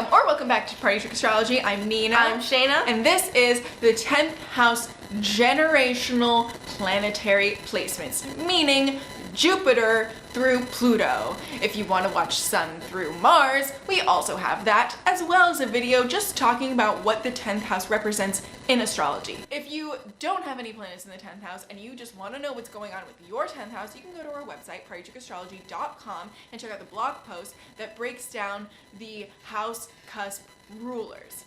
welcome back to Party Trick Astrology. I'm Nina. I'm Shaina. And this is the 10th house generational planetary placements, meaning Jupiter through Pluto. If you want to watch Sun through Mars, we also have that, as well as a video just talking about what the 10th house represents in astrology. If you don't have any planets in the 10th house and you just want to know what's going on with your 10th house, you can go to our website, partytrickastrology.com, and check out the blog post that breaks down the house cusp rulers.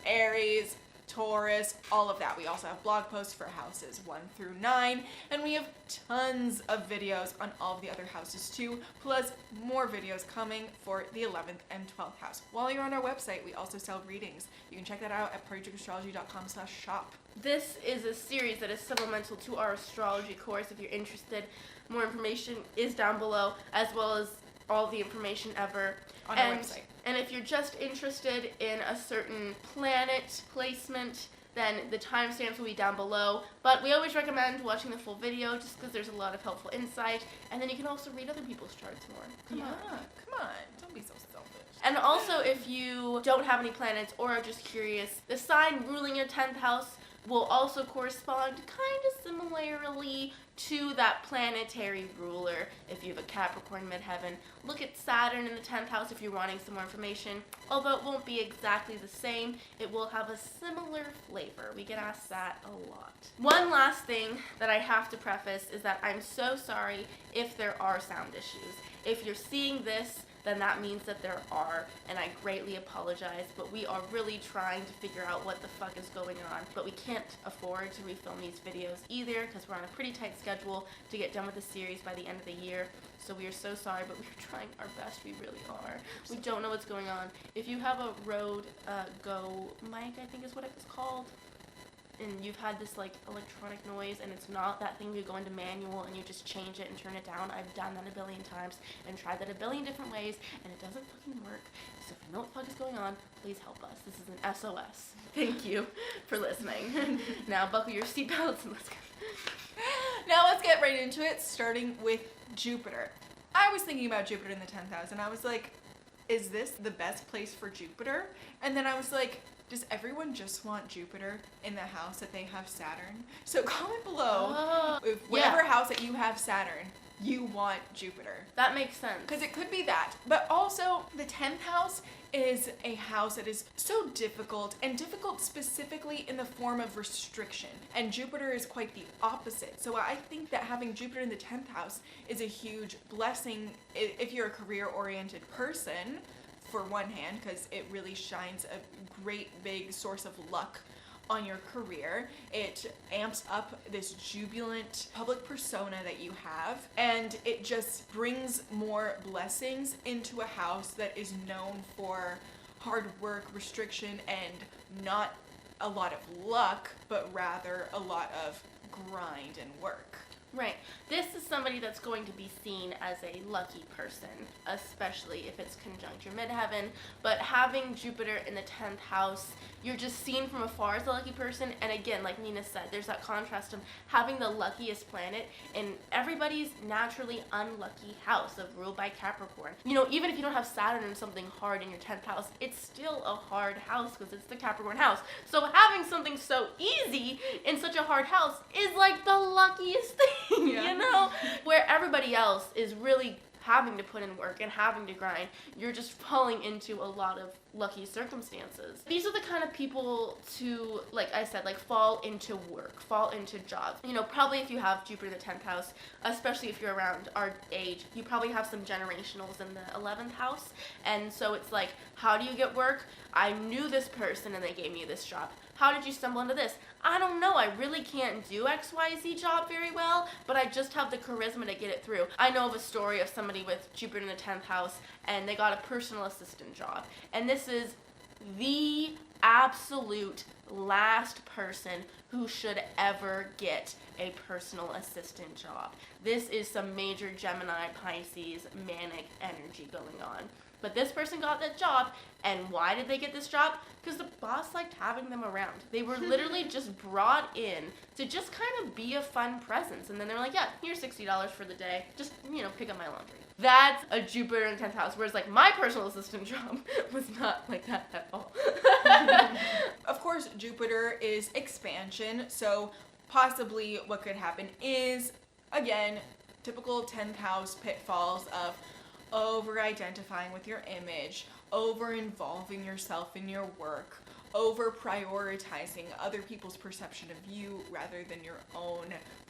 Aries, Taurus, all of that. We also have blog posts for houses 1 through 9, and we have tons of videos on all of the other houses too, plus more videos coming for the 11th and 12th house. While you're on our website, we also sell readings. You can check that out at partytrickastrology.com/shop. This is a series that is supplemental to our astrology course. If you're interested, more information is down below, as well as all the information ever on our website. And if you're just interested in a certain planet placement, then the timestamps will be down below. But we always recommend watching the full video just because there's a lot of helpful insight. And then you can also read other people's charts more. Come on. Don't be so selfish. And also, if you don't have any planets or are just curious, the sign ruling your 10th house will also correspond kind of similarly to that planetary ruler. If you have a Capricorn midheaven, look at Saturn in the 10th house if you're wanting some more information. Although it won't be exactly the same, it will have a similar flavor. We get asked that a lot. One last thing that I have to preface is that I'm so sorry if there are sound issues. If you're seeing this, then that means that there are, and I greatly apologize, but we are really trying to figure out what the fuck is going on. But we can't afford to refilm these videos either because we're on a pretty tight schedule to get done with the series by the end of the year. So we are so sorry, but we're trying our best. We really are. We don't know what's going on. If you have a Rode Go mic, I think is what it's called, and you've had this like electronic noise and it's not that thing, you go into manual and you just change it and turn it down. I've done that a billion times and tried that a billion different ways and it doesn't fucking work. So if you know what the fuck is going on, please help us. This is an SOS. Thank you for listening. Now buckle your seatbelts and let's go. Now let's get right into it, starting with Jupiter. I was thinking about Jupiter in the 10th house and I was like, is this the best place for Jupiter? And then I was like, does everyone just want Jupiter in the house that they have Saturn? So comment below if whatever house that you have Saturn, you want Jupiter. That makes sense. Because it could be that. But also, the 10th house is a house that is so difficult, and difficult specifically in the form of restriction. And Jupiter is quite the opposite. So I think that having Jupiter in the 10th house is a huge blessing if you're a career-oriented person, for one hand, because it really shines a great big source of luck on your career. It amps up this jubilant public persona that you have, and it just brings more blessings into a house that is known for hard work, restriction, and not a lot of luck, but rather a lot of grind and work. Right. This is somebody that's going to be seen as a lucky person, especially if it's conjunct your midheaven. But having Jupiter in the 10th house, you're just seen from afar as a lucky person. And again, like Nina said, there's that contrast of having the luckiest planet in everybody's naturally unlucky house of ruled by Capricorn. You know, even if you don't have Saturn in something hard in your 10th house, it's still a hard house because it's the Capricorn house. So having something so easy in such a hard house is like the luckiest thing. You know, where everybody else is really having to put in work and having to grind, you're just falling into a lot of lucky circumstances. These are the kind of people to, like I said, like fall into work, fall into jobs. You know, probably if you have Jupiter in the 10th house, especially if you're around our age, you probably have some generationals in the 11th house. And so it's like, how do you get work? I knew this person and they gave me this job. How did you stumble into this? I don't know. I really can't do XYZ job very well, but I just have the charisma to get it through. I know of a story of somebody with Jupiter in the 10th house and they got a personal assistant job. And this is the absolute last person who should ever get a personal assistant job. This is some major Gemini, Pisces, manic energy going on. But this person got that job, and why did they get this job? Because the boss liked having them around. They were literally just brought in to just kind of be a fun presence. And then they're like, yeah, here's $60 for the day. Just, you know, pick up my laundry. That's a Jupiter in the 10th house, whereas like my personal assistant job was not like that at all. Of course, Jupiter is expansion, so possibly what could happen is, again, typical 10th house pitfalls of over-identifying with your image, over-involving yourself in your work, over-prioritizing other people's perception of you rather than your own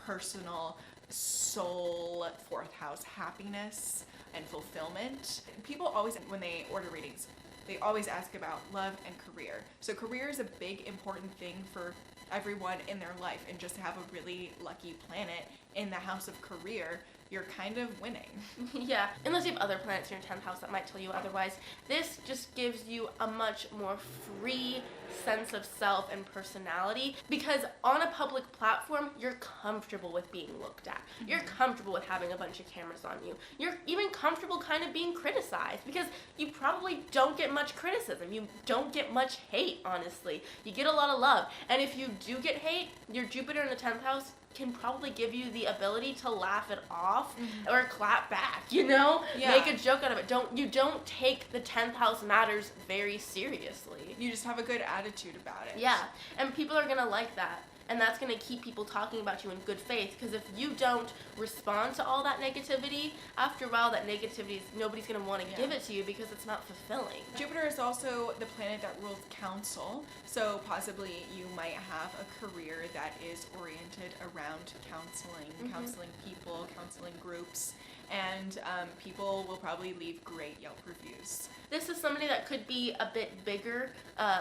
personal soul 4th house happiness and fulfillment. People always, when they order readings, they always ask about love and career. So career is a big important thing for everyone in their life, and just to have a really lucky planet in the house of career, you're kind of winning. Yeah, unless you have other planets in your 10th house that might tell you otherwise. This just gives you a much more free sense of self and personality, because on a public platform, you're comfortable with being looked at. You're comfortable with having a bunch of cameras on you. You're even comfortable kind of being criticized, because you probably don't get much criticism. You don't get much hate, honestly. You get a lot of love. And if you do get hate, your Jupiter in the 10th house can probably give you the ability to laugh it off or clap back, you know? Yeah. Make a joke out of it. You don't take the 10th house matters very seriously. You just have a good attitude about it. Yeah, and people are gonna like that. And that's gonna keep people talking about you in good faith, because if you don't respond to all that negativity, after a while that negativity, nobody's gonna wanna give it to you because it's not fulfilling. Jupiter is also the planet that rules counsel, so possibly you might have a career that is oriented around counseling, counseling people, counseling groups, and people will probably leave great Yelp reviews. This is somebody that could be a bit bigger,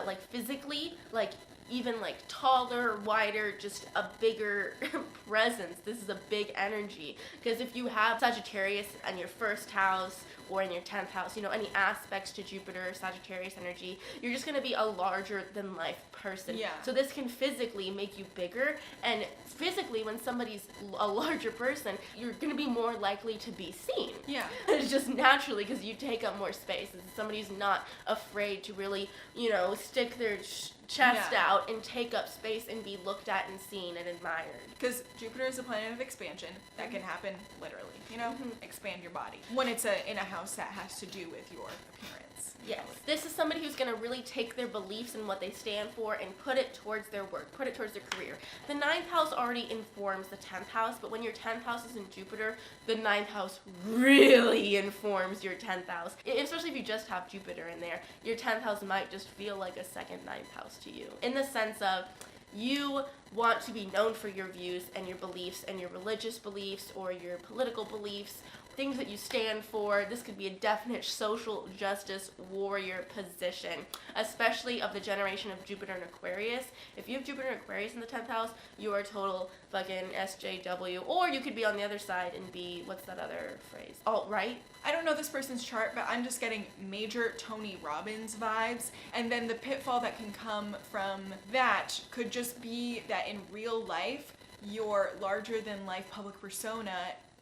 like physically, like even like taller, wider, just a bigger presence. This is a big energy, because if you have Sagittarius in your 1st house or in your 10th house, you know, any aspects to Jupiter, Sagittarius energy, you're just gonna be a larger than life person. Yeah. So this can physically make you bigger, and physically when somebody's a larger person, you're gonna be more likely to be seen. Yeah. It's just naturally, because you take up more space. And somebody's not afraid to really, you know, stick their chest out and take up space and be looked at and seen and admired. Because Jupiter is a planet of expansion. That can happen literally, you know? Expand your body. When it's in a house that has to do with your appearance. Yes. This is somebody who's going to really take their beliefs and what they stand for and put it towards their work, put it towards their career. The 9th house already informs the 10th house, but when your 10th house is in Jupiter, the 9th house really informs your 10th house. Especially if you just have Jupiter in there, your 10th house might just feel like a second 9th house to you. In the sense of, you want to be known for your views and your beliefs and your religious beliefs or your political beliefs, things that you stand for. This could be a definite social justice warrior position, especially of the generation of Jupiter and Aquarius. If you have Jupiter and Aquarius in the 10th house, you are total fucking SJW. Or you could be on the other side and be, what's that other phrase? Alt-right? I don't know this person's chart, but I'm just getting major Tony Robbins vibes. And then the pitfall that can come from that could just be that in real life, your larger than life public persona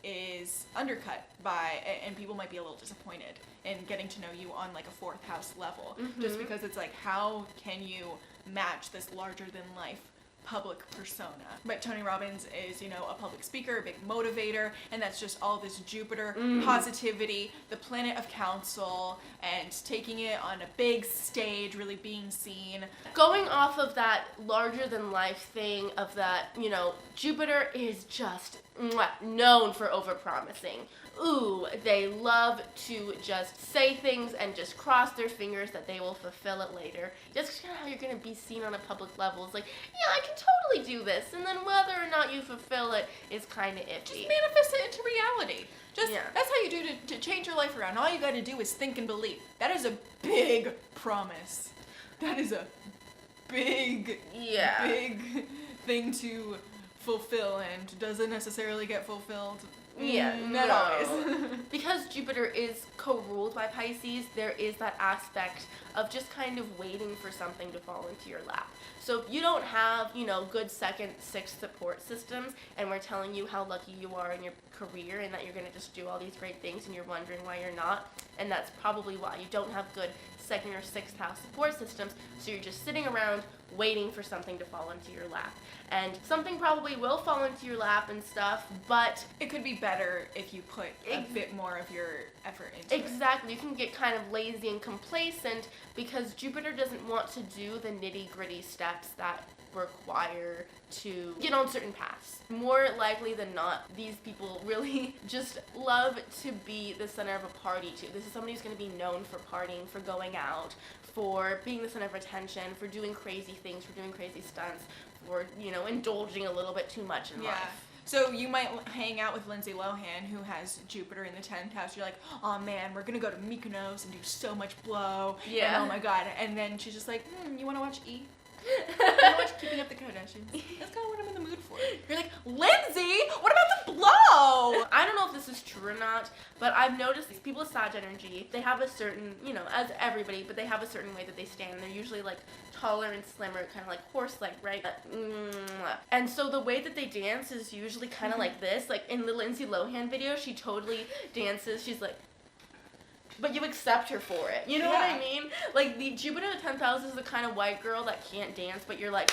is undercut by, and people might be a little disappointed in getting to know you on like a 4th house level, just because it's like, how can you match this larger than life public persona? But Tony Robbins is, you know, a public speaker, a big motivator, and that's just all this Jupiter positivity, the planet of counsel, and taking it on a big stage, really being seen. Going off of that larger than life thing of that, you know, Jupiter is just known for overpromising. Ooh, they love to just say things and just cross their fingers that they will fulfill it later. That's kind of how you're going to be seen on a public level. It's like, yeah, I can totally do this. And then whether or not you fulfill it is kind of iffy. Just manifest it into reality. That's how you do to change your life around. All you got to do is think and believe. That is a big promise. That is a big thing to fulfill, and doesn't necessarily get fulfilled. Not always. Because Jupiter is co-ruled by Pisces, there is that aspect of just kind of waiting for something to fall into your lap. So if you don't have, you know, good 2nd, 6th support systems, and we're telling you how lucky you are in your career and that you're going to just do all these great things and you're wondering why you're not, and that's probably why you don't have good second or sixth house support systems, so you're just sitting around waiting for something to fall into your lap. And something probably will fall into your lap and stuff, but it could be better if you put a bit more of your effort into it. Exactly. You can get kind of lazy and complacent because Jupiter doesn't want to do the nitty-gritty steps that require to get on certain paths. More likely than not, these people really just love to be the center of a party too. This is somebody who's going to be known for partying, for going out, for being the center of attention, for doing crazy things, for doing crazy stunts, for, you know, indulging a little bit too much in life. So you might hang out with Lindsay Lohan, who has Jupiter in the 10th house. You're like, oh man, we're gonna go to Mykonos and do so much blow. Yeah. And oh my god. And then she's just like, you wanna watch E? You wanna watch Keeping Up the Kardashians? That's kind of what I'm in the mood for. You're like, Lindsay, what about the blow? I don't know if this is true or not, but I've noticed these people with Sag energy, they have a certain, you know, as everybody, but they have a certain way that they stand. They're usually like taller and slimmer, kind of like horse-like, right? And so the way that they dance is usually kind of like this. Like in the Lindsay Lohan video, she totally dances. She's like, but you accept her for it. You know what I mean? Like, the Jupiter in the 10th house is the kind of white girl that can't dance, but you're like,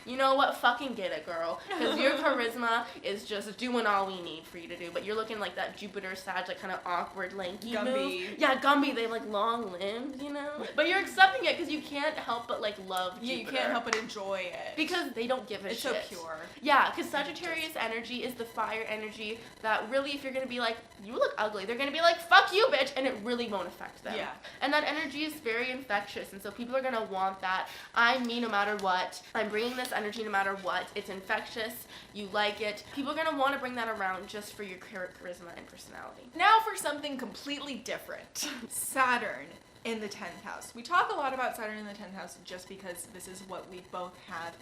you know what? Fucking get it, girl. Because your charisma is just doing all we need for you to do. But you're looking like that Jupiter Sag, like kind of awkward, lanky Gumby. move. Yeah, Gumby. They have like long limbs, you know? But you're accepting it because you can't help but like love Jupiter. Yeah, you can't help but enjoy it. Because they don't give a it's shit. It's so pure. Yeah, because Sagittarius energy is the fire energy that really, if you're going to be like, you look ugly, they're going to be like, fuck you, bitch, and it really won't affect them. Yeah. And that energy is very infectious, and so people are going to want that. I'm me no matter what. I'm bringing this energy no matter what. It's infectious. You like it. People are going to want to bring that around just for your charisma and personality. Now for something completely different. Saturn in the 10th house. We talk a lot about Saturn in the 10th house just because this is what we both have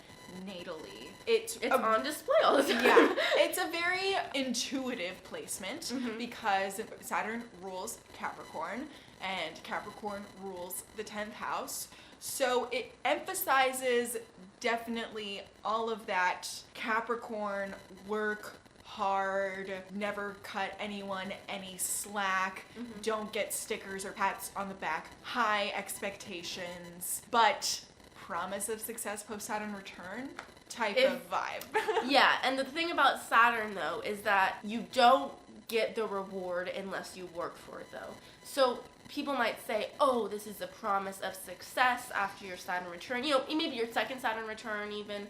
natally. It's on display all the time. Yeah, it's a very intuitive placement because Saturn rules Capricorn and Capricorn rules the 10th house. So it emphasizes definitely all of that Capricorn work hard, never cut anyone any slack, don't get stickers or pats on the back, high expectations, but promise of success post Saturn return type of vibe. Yeah, and the thing about Saturn though is that you don't get the reward unless you work for it though. So people might say, oh, this is a promise of success after your Saturn return. You know, maybe your second Saturn return even,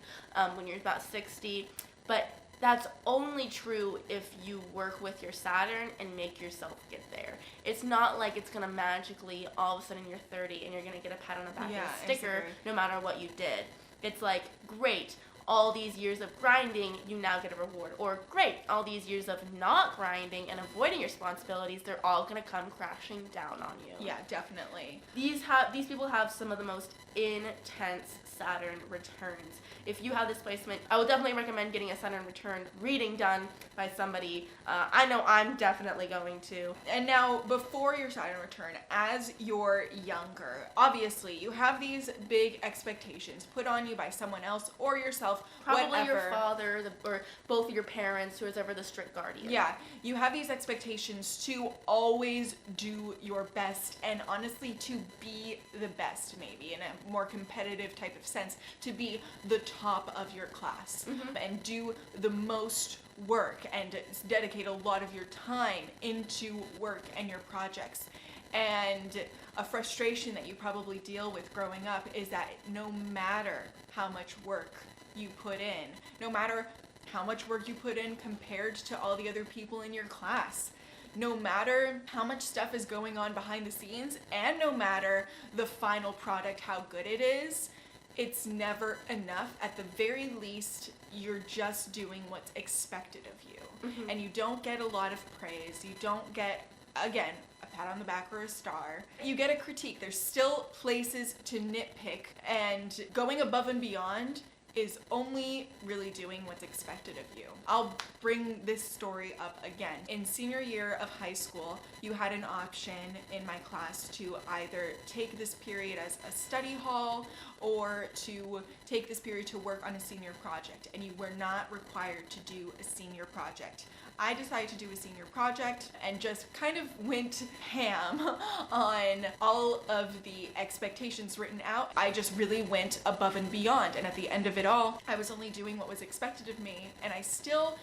when you're about 60. But that's only true if you work with your Saturn and make yourself get there. It's not like it's going to magically, all of a sudden you're 30 and you're going to get a pat on the back and a sticker no matter what you did. It's like, great, all these years of grinding, you now get a reward. Or great, all these years of not grinding and avoiding your responsibilities, they're all going to come crashing down on you. Yeah, definitely. These people have some of the most intense Saturn returns. If you have this placement, I would definitely recommend getting a Saturn return reading done by somebody. I know I'm definitely going to. And now, before your Saturn return, as you're younger, obviously you have these big expectations put on you by someone else or yourself, probably whatever. Your father, or both of your parents, who is ever the strict guardian. Yeah, you have these expectations to always do your best and honestly to be the best, maybe in a more competitive type of sense, to be the top of your class and do the most work and dedicate a lot of your time into work and your projects. And a frustration that you probably deal with growing up is that no matter how much work you put in, no matter how much work you put in compared to all the other people in your class, no matter how much stuff is going on behind the scenes, and no matter the final product, how good it is, it's never enough. At the very least, you're just doing what's expected of you. And you don't get a lot of praise. You don't get, again, a pat on the back or a star. You get a critique. There's still places to nitpick, and going above and beyond is only really doing what's expected of you. I'll bring this story up again. In senior year of high school, you had an option in my class to either take this period as a study hall or to take this period to work on a senior project, and you were not required to do a senior project. I decided to do a senior project and just kind of went ham on all of the expectations written out. I just really went above and beyond, and at the end of it all, I was only doing what was expected of me, and I still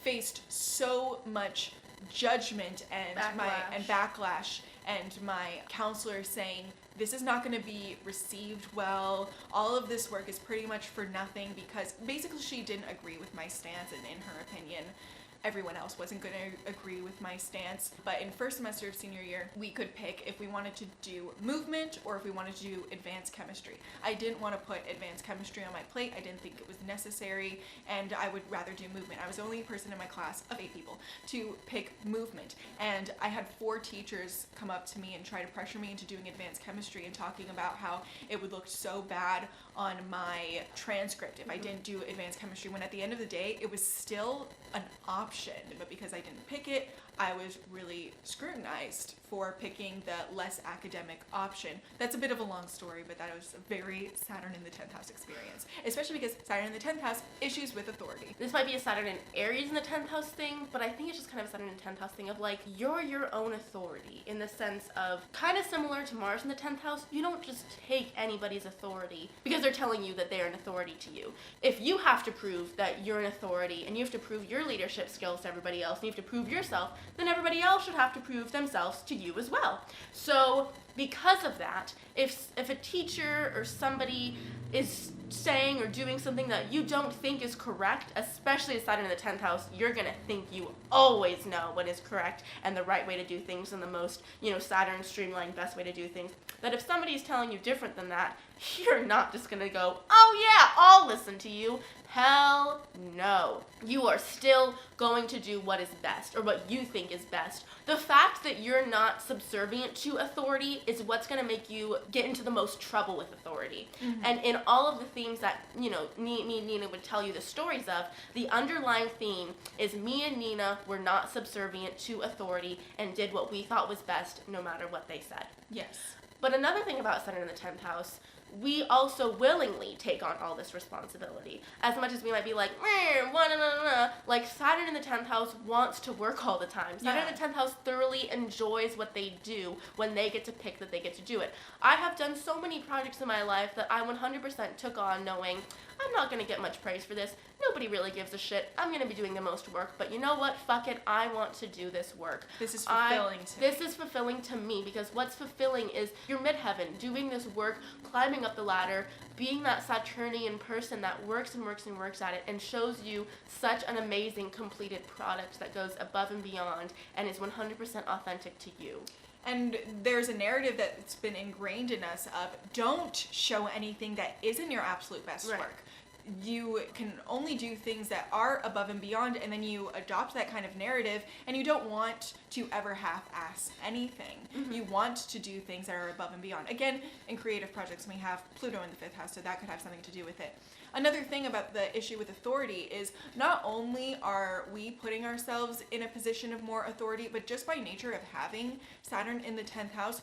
faced so much judgment and backlash and my counselor saying, this is not going to be received well. All of this work is pretty much for nothing, because basically she didn't agree with my stance, and in her opinion, everyone else wasn't going to agree with my stance. But in first semester of senior year, we could pick if we wanted to do movement or if we wanted to do advanced chemistry. I didn't want to put advanced chemistry on my plate. I didn't think it was necessary, and I would rather do movement. I was the only person in my class of 8 people to pick movement, and I had 4 teachers come up to me and try to pressure me into doing advanced chemistry and talking about how it would look so bad on my transcript if I didn't do advanced chemistry, when at the end of the day, it was still an option, but because I didn't pick it, I was really scrutinized for picking the less academic option. That's a bit of a long story, but that was a very Saturn in the 10th house experience, especially because Saturn in the 10th house, issues with authority. This might be a Saturn in Aries in the 10th house thing, but I think it's just kind of a Saturn in the 10th house thing of like, you're your own authority, in the sense of kind of similar to Mars in the 10th house. You don't just take anybody's authority because they're telling you that they're an authority to you. If you have to prove that you're an authority and you have to prove your leadership skills to everybody else and you have to prove yourself, then everybody else should have to prove themselves to you as well. So because of that, if a teacher or somebody is saying or doing something that you don't think is correct, especially as Saturn in the 10th house, you're going to think you always know what is correct and the right way to do things and the most, Saturn streamlined best way to do things. That if somebody's telling you different than that, you're not just going to go, oh yeah, I'll listen to you. Hell no. You are still going to do what is best, or what you think is best. The fact that you're not subservient to authority is what's going to make you get into the most trouble with authority. Mm-hmm. And in all of the themes that, me and Nina would tell you the stories of, the underlying theme is me and Nina were not subservient to authority and did what we thought was best no matter what they said. Yes. But another thing about Saturn in the 10th house, we also willingly take on all this responsibility. As much as we might be like, like Saturn in the 10th house wants to work all the time. Saturn in the 10th house thoroughly enjoys what they do when they get to pick that they get to do it. I have done so many projects in my life that I 100% took on knowing I'm not going to get much praise for this. Nobody really gives a shit. I'm going to be doing the most work, but you know what? Fuck it. I want to do this work. This is fulfilling to me. This is fulfilling to me, because what's fulfilling is you're midheaven, doing this work, climbing up the ladder, being that Saturnian person that works and works and works at it and shows you such an amazing completed product that goes above and beyond and is 100% authentic to you. And there's a narrative that's been ingrained in us of don't show anything that isn't your absolute best work. You can only do things that are above and beyond, and then you adopt that kind of narrative, and you don't want to ever half-ass anything. Mm-hmm. You want to do things that are above and beyond. Again, in creative projects, we have Pluto in the 5th house, so that could have something to do with it. Another thing about the issue with authority is not only are we putting ourselves in a position of more authority, but just by nature of having Saturn in the 10th house,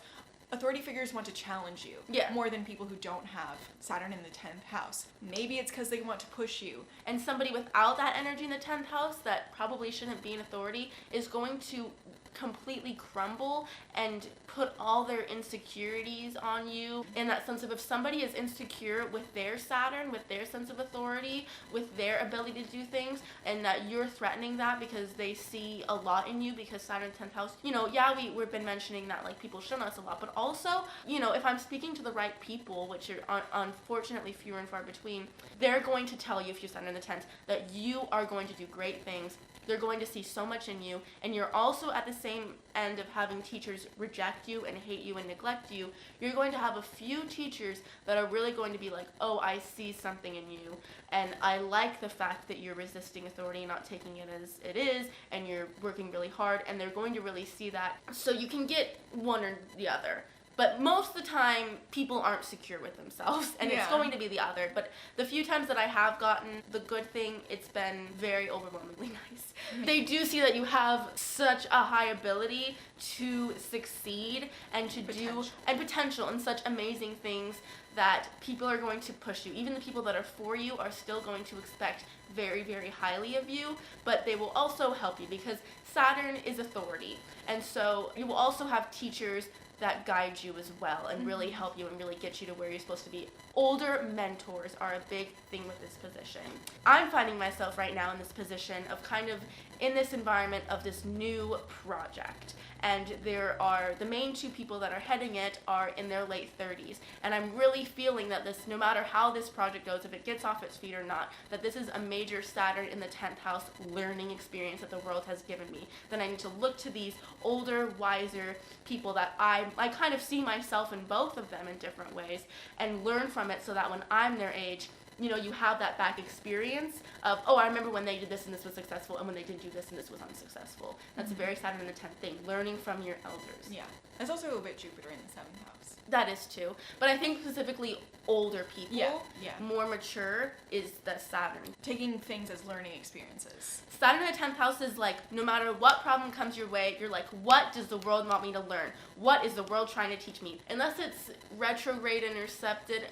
authority figures want to challenge you more than people who don't have Saturn in the 10th house. Maybe it's because they want to push you. And somebody without that energy in the 10th house that probably shouldn't be an authority is going to completely crumble and put all their insecurities on you, in that sense of if somebody is insecure with their Saturn, with their sense of authority, with their ability to do things, and that you're threatening that because they see a lot in you because Saturn 10th house, we've been mentioning that like people shun us a lot, but also, if I'm speaking to the right people, which are unfortunately fewer and far between, they're going to tell you, if you're Saturn in the 10th, that you are going to do great things. They're going to see so much in you, and you're also at the same end of having teachers reject you and hate you and neglect you. You're going to have a few teachers that are really going to be like, oh, I see something in you, and I like the fact that you're resisting authority and not taking it as it is, and you're working really hard, and they're going to really see that. So you can get one or the other. But most of the time, people aren't secure with themselves, and it's Yeah. going to be the other. But the few times that I have gotten the good thing, it's been very overwhelmingly nice. They do see that you have such a high ability to succeed and to do, and potential, and such amazing things that people are going to push you. Even the people that are for you are still going to expect very, very highly of you, but they will also help you because Saturn is authority. And so you will also have teachers that guide you as well and really help you and really get you to where you're supposed to be. Older mentors are a big thing with this position. I'm finding myself right now in this position of kind of in this environment of this new project. And there are, the main two people that are heading it are in their late 30s. And I'm really feeling that this, no matter how this project goes, if it gets off its feet or not, that this is a major Saturn in the 10th house learning experience that the world has given me. Then I need to look to these older, wiser people that I kind of see myself in both of them in different ways and learn from it so that when I'm their age, you know, you have that back experience of, oh, I remember when they did this and this was successful, and when they didn't do this and this was unsuccessful. That's a very Saturn in the 10th thing, learning from your elders. Yeah. There's also a bit Jupiter in the 7th house. That is too. But I think specifically older people, Yeah. more mature, is the Saturn. Taking things as learning experiences. Saturn in the 10th house is like, no matter what problem comes your way, you're like, what does the world want me to learn? What is the world trying to teach me? Unless it's retrograde intercepted,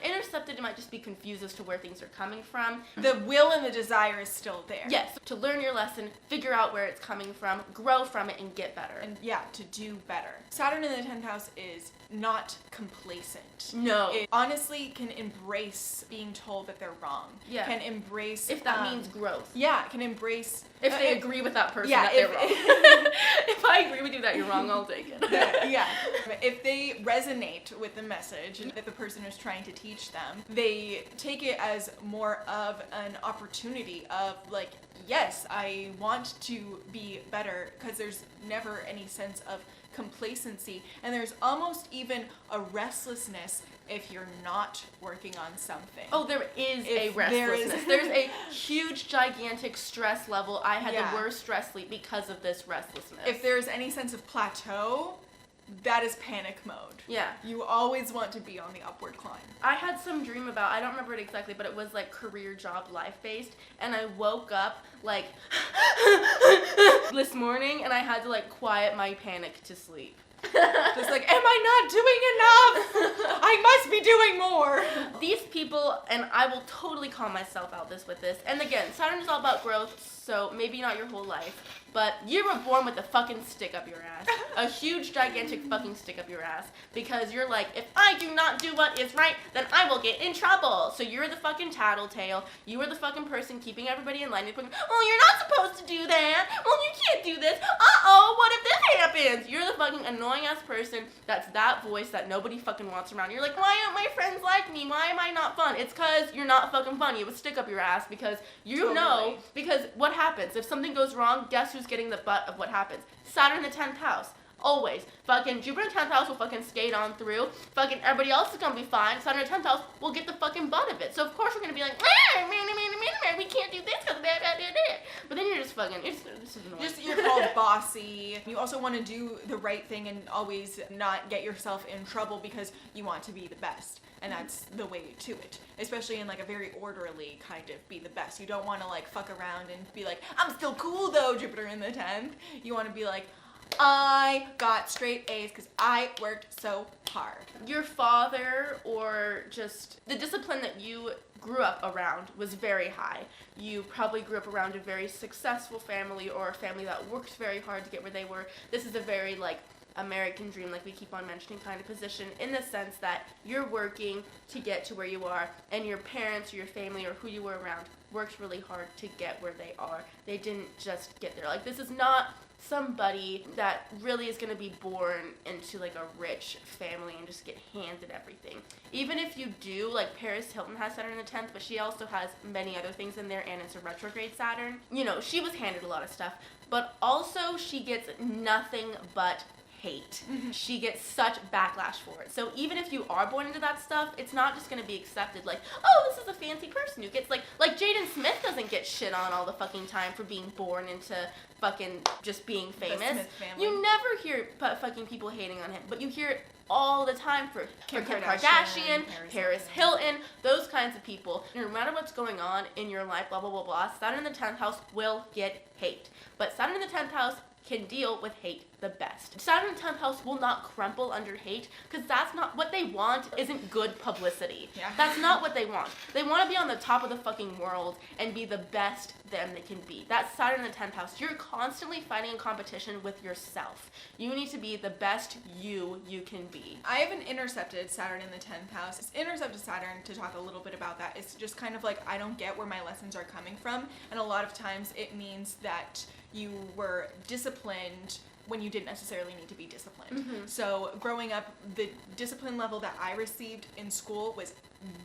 it might just be confused as to where things are coming from. The will and the desire is still there. Yes, to learn your lesson, figure out where it's coming from, grow from it, and get better. And yeah, to do better. Saturn in the 10th house is not complacent. No. It honestly can embrace being told that they're wrong. Yeah. Can embrace... If that means growth. Yeah, can embrace... If they agree with that person yeah, that they're wrong. If I agree with you that you're wrong, I'll take it. Yeah. If they resonate with the message that the person is trying to teach them, they take it as more of an opportunity of like, yes, I want to be better, because there's never any sense of complacency, and there's almost even a restlessness if you're not working on something. Oh, there is a restlessness. There's a huge, gigantic stress level. I had the worst stress sleep because of this restlessness. If there's any sense of plateau, that is panic mode. Yeah. You always want to be on the upward climb. I had some dream about, I don't remember it exactly, but it was like career, job, life-based, and I woke up like this morning, and I had to like quiet my panic to sleep. Just like, am I not doing enough? I must be doing more. These people, and I will totally call myself out with this, and again, Saturn is all about growth, so maybe not your whole life, but you were born with a fucking stick up your ass. A huge, gigantic fucking stick up your ass. Because you're like, if I do not do what is right, then I will get in trouble. So you're the fucking tattletale. You are the fucking person keeping everybody in line. You're going, oh, you're not supposed to do that. Well, you can't do this. Uh-oh, what if this happens? You're the fucking annoying ass person that's that voice that nobody fucking wants around. You're like, why aren't my friends like me? Why am I not fun? It's because you're not fucking fun. You have a stick up your ass because you know, because what happens? If something goes wrong, guess who's getting the butt of what happens? Saturn in the 10th house. Always. Fucking Jupiter in the 10th house will fucking skate on through. Fucking everybody else is gonna be fine. Saturn in the 10th house will get the fucking butt of it. So of course we're gonna be like, we can't do this because blah, blah, blah, blah. But then you're just fucking, this is annoying. You're called bossy. You also want to do the right thing and always not get yourself in trouble because you want to be the best. And that's the way to it. Especially in like a very orderly kind of be the best. You don't want to like fuck around and be like, I'm still cool though, Jupiter in the 10th. You want to be like, I got straight A's because I worked so hard. Your father or just the discipline that you grew up around was very high. You probably grew up around a very successful family or a family that worked very hard to get where they were. This is a very like American dream, like we keep on mentioning, kind of position in the sense that you're working to get to where you are, and your parents or your family or who you were around worked really hard to get where they are. They didn't just get there. Like, this is not somebody that really is going to be born into like a rich family and just get handed everything. Even if you do, like Paris Hilton has Saturn in the 10th, but she also has many other things in there, and it's a retrograde Saturn. You know, she was handed a lot of stuff, but also she gets nothing but hate. She gets such backlash for it. So even if you are born into that stuff, it's not just gonna be accepted like, oh, this is a fancy person who gets like Jaden Smith doesn't get shit on all the fucking time for being born into fucking just being famous. The Smith family. You never hear fucking people hating on him, but you hear it all the time for Kim Kardashian, Paris Hilton, those kinds of people. No matter what's going on in your life, blah, blah, blah, blah, Saturn in the 10th house will get hate. But Saturn in the 10th house can deal with hate the best. Saturn in the 10th house will not crumple under hate because that's not what they want. Isn't good publicity. Yeah. That's not what they want. They want to be on the top of the fucking world and be the best them they can be. That's Saturn in the 10th house. You're constantly fighting in competition with yourself. You need to be the best you can be. I have an intercepted Saturn in the 10th house. It's intercepted Saturn, to talk a little bit about that, it's just kind of like I don't get where my lessons are coming from, and a lot of times it means that you were disciplined when you didn't necessarily need to be disciplined. So growing up, the discipline level that I received in school was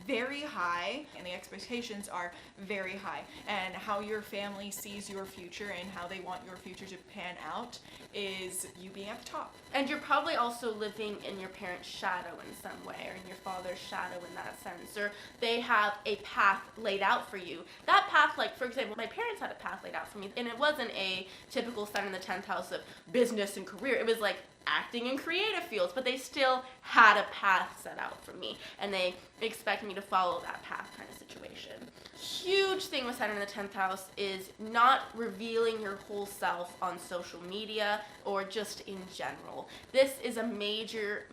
very high, and the expectations are very high, and how your family sees your future and how they want your future to pan out is you being at the top. And you're probably also living in your parents' shadow in some way, or in your father's shadow in that sense, or they have a path laid out for you. That path, like, for example, my parents had a path laid out for me, and it wasn't a typical Sun in the 10th house of business and career. It was like acting in creative fields, but they still had a path set out for me, and they expect me to follow that path kind of situation. Huge thing with Saturn in the 10th house is not revealing your whole self on social media or just in general. This is a major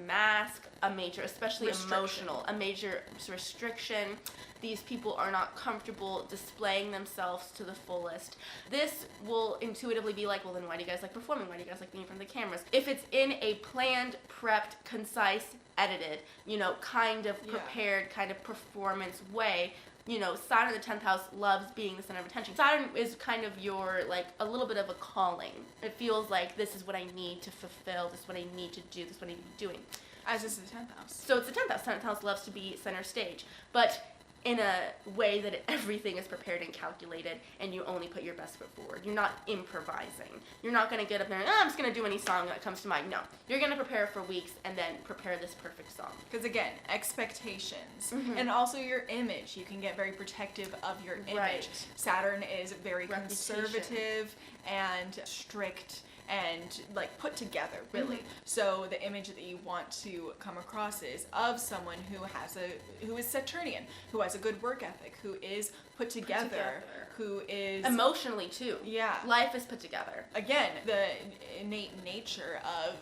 mask, a major, especially emotional, a major restriction. These people are not comfortable displaying themselves to the fullest. This will intuitively be like, well, then why do you guys like performing? Why do you guys like being in front of the cameras? If it's in a planned, prepped, concise, edited, kind of prepared, kind of performance way, Saturn in the 10th house loves being the center of attention. Saturn is kind of your, like, a little bit of a calling. It feels like this is what I need to fulfill, this is what I need to do, this is what I need to be doing. As is the 10th house. So it's the 10th house. 10th house loves to be center stage, but in a way that everything is prepared and calculated, and you only put your best foot forward. You're not improvising. You're not going to get up there and, I'm just going to do any song that comes to mind. No. You're going to prepare for weeks and then prepare this perfect song. Because again, expectations. And also your image. You can get very protective of your image. Right. Saturn is very Reputation. conservative and strict and like put together, really. So the image that you want to come across is of someone who is Saturnian, who has a good work ethic, who is put together, who is emotionally too. Yeah. Life is put together. Again, the innate nature of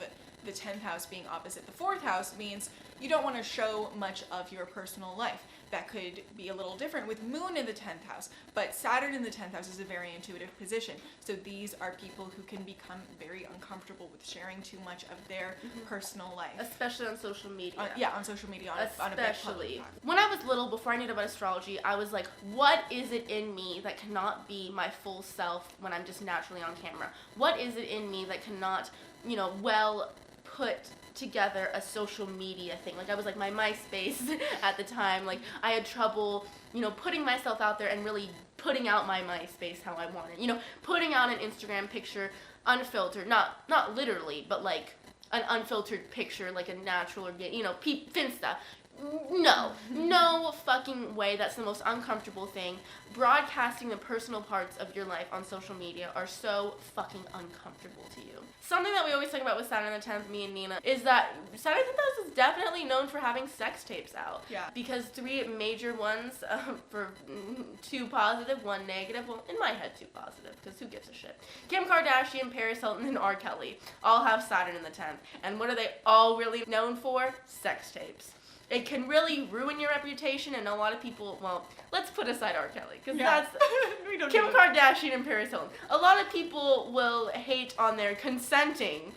the 10th house being opposite the 4th house means you don't want to show much of your personal life. That could be a little different with Moon in the 10th house, but Saturn in the 10th house is a very intuitive position. So these are people who can become very uncomfortable with sharing too much of their personal life. Especially on social media. On social media, on a big public platform. When I was little, before I knew about astrology, I was like, what is it in me that cannot be my full self when I'm just naturally on camera? What is it in me that cannot, well put together a social media thing? Like, I was like my MySpace at the time. Like, I had trouble, putting myself out there and really putting out my MySpace how I wanted. Putting out an Instagram picture unfiltered, not literally, but like an unfiltered picture, like a natural or Finsta. No fucking way. That's the most uncomfortable thing. Broadcasting the personal parts of your life on social media are so fucking uncomfortable to you. Something that we always talk about with Saturn in the 10th, me and Nina, is that Saturn in the 10th house is definitely known for having sex tapes out. Yeah. Because 3 major ones, for 2 positive, 1 negative. Well, in my head, 2 positive, because who gives a shit? Kim Kardashian, Paris Hilton, and R. Kelly all have Saturn in the 10th. And what are they all really known for? Sex tapes. It can really ruin your reputation, and a lot of people, well, let's put aside R. Kelly, because that's Kim Kardashian and Paris Hilton. A lot of people will hate on their consenting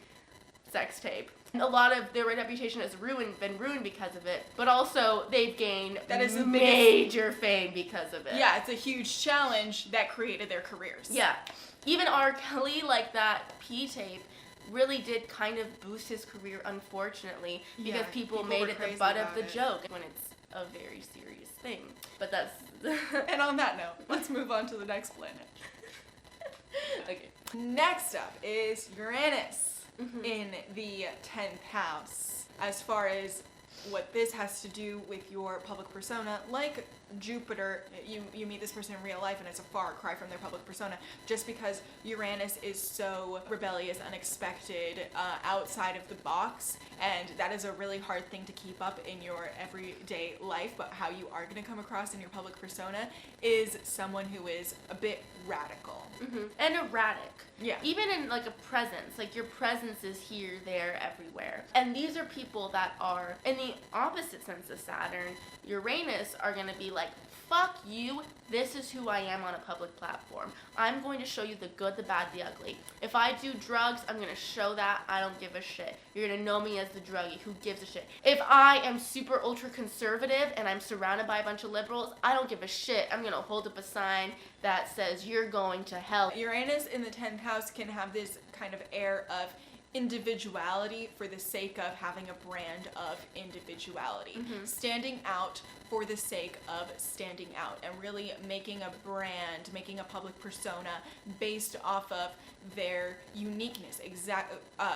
sex tape. A lot of their reputation has been ruined because of it, but also they've gained major fame because of it. Yeah, it's a huge challenge that created their careers. Yeah. Even R. Kelly, like that P-tape, really did kind of boost his career, unfortunately, because people made it the butt of the joke when it's a very serious thing. But that's... And on that note, let's move on to the next planet. Okay. Next up is Uranus. in the 10th house. As far as what this has to do with your public persona, like Jupiter, you meet this person in real life and it's a far cry from their public persona, just because Uranus is so rebellious, unexpected, outside of the box, and that is a really hard thing to keep up in your everyday life. But how you are going to come across in your public persona is someone who is a bit radical. And erratic. Yeah. Even in like a presence, like your presence is here, there, everywhere. And these are people that are, in the opposite sense of Saturn, Uranus, are going to be like, fuck you, this is who I am on a public platform. I'm going to show you the good, the bad, the ugly. If I do drugs, I'm going to show that. I don't give a shit. You're going to know me as the druggie. Who gives a shit? If I am super ultra conservative and I'm surrounded by a bunch of liberals, I don't give a shit. I'm going to hold up a sign that says you're going to hell. Uranus in the 10th house can have this kind of air of individuality for the sake of having a brand of individuality. Standing out for the sake of standing out, and really making a brand, making a public persona based off of their uniqueness,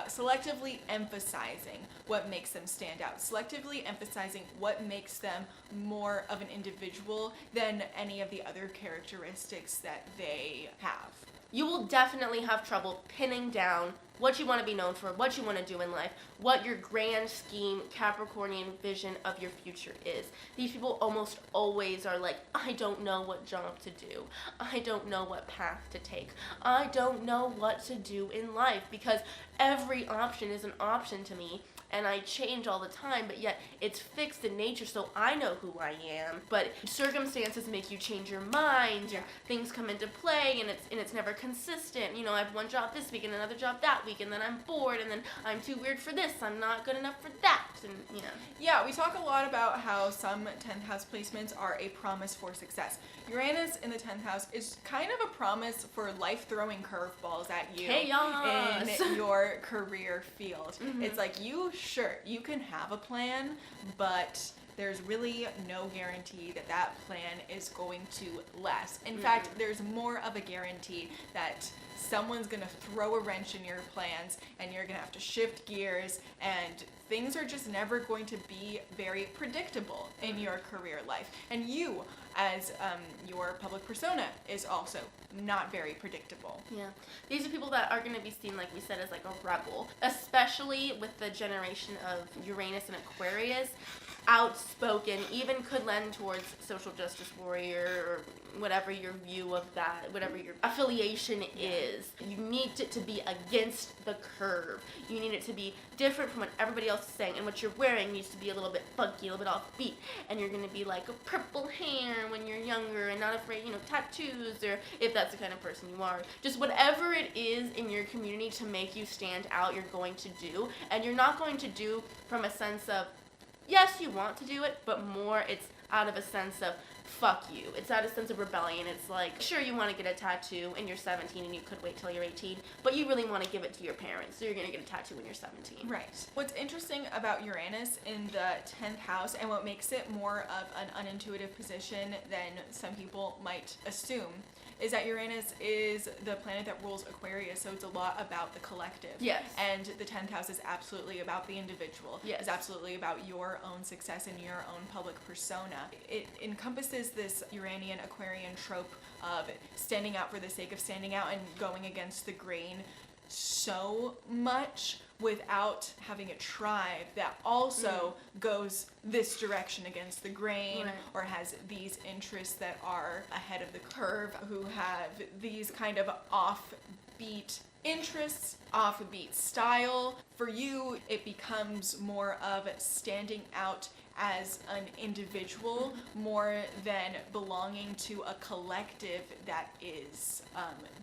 selectively emphasizing what makes them stand out, selectively emphasizing what makes them more of an individual than any of the other characteristics that they have. You will definitely have trouble pinning down what you want to be known for, what you want to do in life, what your grand scheme Capricornian vision of your future is. These people almost always are like, I don't know what job to do. I don't know what path to take. I don't know what to do in life, because every option is an option to me. And I change all the time, but yet it's fixed in nature, so I know who I am. But circumstances make you change your mind, and things come into play, and it's never consistent. You know, I have one job this week and another job that week, and then I'm bored, and then I'm too weird for this, I'm not good enough for that, and you know. Yeah, we talk a lot about how some 10th house placements are a promise for success. Uranus in the 10th house is kind of a promise for life throwing curveballs at you. Chaos. In your career field. It's like, sure, you can have a plan, but there's really no guarantee that that plan is going to last. In fact, there's more of a guarantee that someone's going to throw a wrench in your plans, and you're going to have to shift gears, and things are just never going to be very predictable in your career life. And you, as your public persona, is also not very predictable. Yeah. These are people that are going to be seen, like we said, as like a rebel, especially with the generation of Uranus and Aquarius. Outspoken, even could lend towards social justice warrior, or whatever your view of that, whatever your affiliation is. You need it to be against the curve. You need it to be different from what everybody else is saying, and what you're wearing needs to be a little bit funky, a little bit offbeat, and you're going to be like a purple hair when you're younger, and not afraid, tattoos, or if that's the kind of person you are. Just whatever it is in your community to make you stand out, you're going to do, and you're not going to do from a sense of, yes, you want to do it, but more it's out of a sense of, fuck you. It's out of a sense of rebellion. It's like, sure, you want to get a tattoo and you're 17 and you could wait till you're 18, but you really want to give it to your parents, so you're going to get a tattoo when you're 17. Right. What's interesting about Uranus in the 10th house, and what makes it more of an unintuitive position than some people might assume, is that Uranus is the planet that rules Aquarius, so it's a lot about the collective. Yes. And the 10th house is absolutely about the individual. Yes. It's absolutely about your own success and your own public persona. It encompasses this Uranian Aquarian trope of standing out for the sake of standing out and going against the grain so much without having a tribe that also goes this direction against the grain, or has these interests that are ahead of the curve, who have these kind of offbeat interests, offbeat style. For you, it becomes more of standing out as an individual more than belonging to a collective that is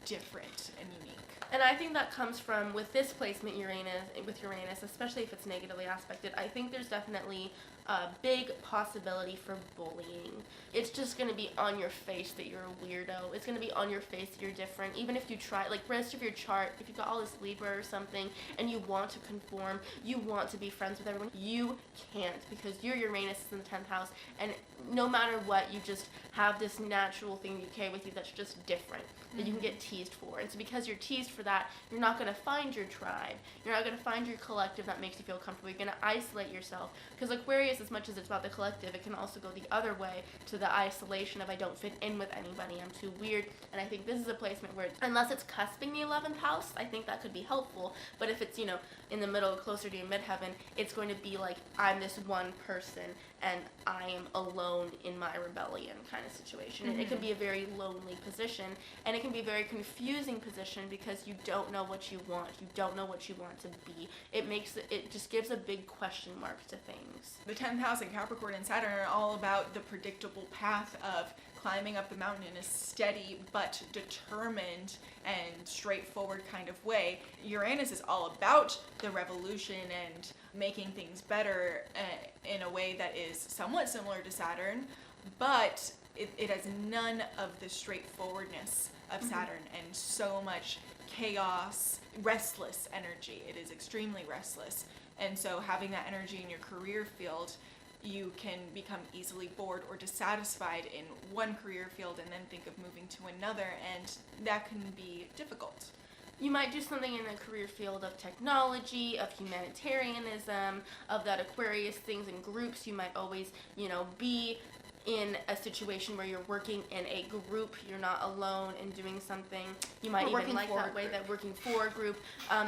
different and unique. And I think that comes from, with this placement with Uranus, especially if it's negatively aspected, I think there's definitely a big possibility for bullying. It's just going to be on your face that you're a weirdo. It's going to be on your face that you're different. Even if you try, like rest of your chart, if you've got all this Libra or something, and you want to conform, you want to be friends with everyone, you can't, because your Uranus is in the 10th house, and no matter what, you just have this natural thing you carry with you that's just different, that you can get teased for. And so because you're teased for that, you're not going to find your tribe. You're not going to find your collective that makes you feel comfortable. You're going to isolate yourself. Because Aquarius, as much as it's about the collective, it can also go the other way to the isolation of I don't fit in with anybody, I'm too weird. And I think this is a placement where, unless it's cusping the 11th house, I think that could be helpful. But if it's, in the middle, closer to your midheaven, it's going to be like, I'm this one person and I am alone in my rebellion kind of situation. And it can be a very lonely position, and it can be a very confusing position because you don't know what you want. You don't know what you want to be. It just gives a big question mark to things. The 10th house and Capricorn and Saturn are all about the predictable path of climbing up the mountain in a steady but determined and straightforward kind of way. Uranus is all about the revolution and making things better in a way that is somewhat similar to Saturn, but it has none of the straightforwardness of Saturn and so much chaos, restless energy. It is extremely restless. And so having that energy in your career field, you can become easily bored or dissatisfied in one career field and then think of moving to another, and that can be difficult. You might do something in a career field of technology, of humanitarianism, of that Aquarius things in groups. You might always, be in a situation where you're working in a group, you're not alone and doing something. You might even like that way that working for a group.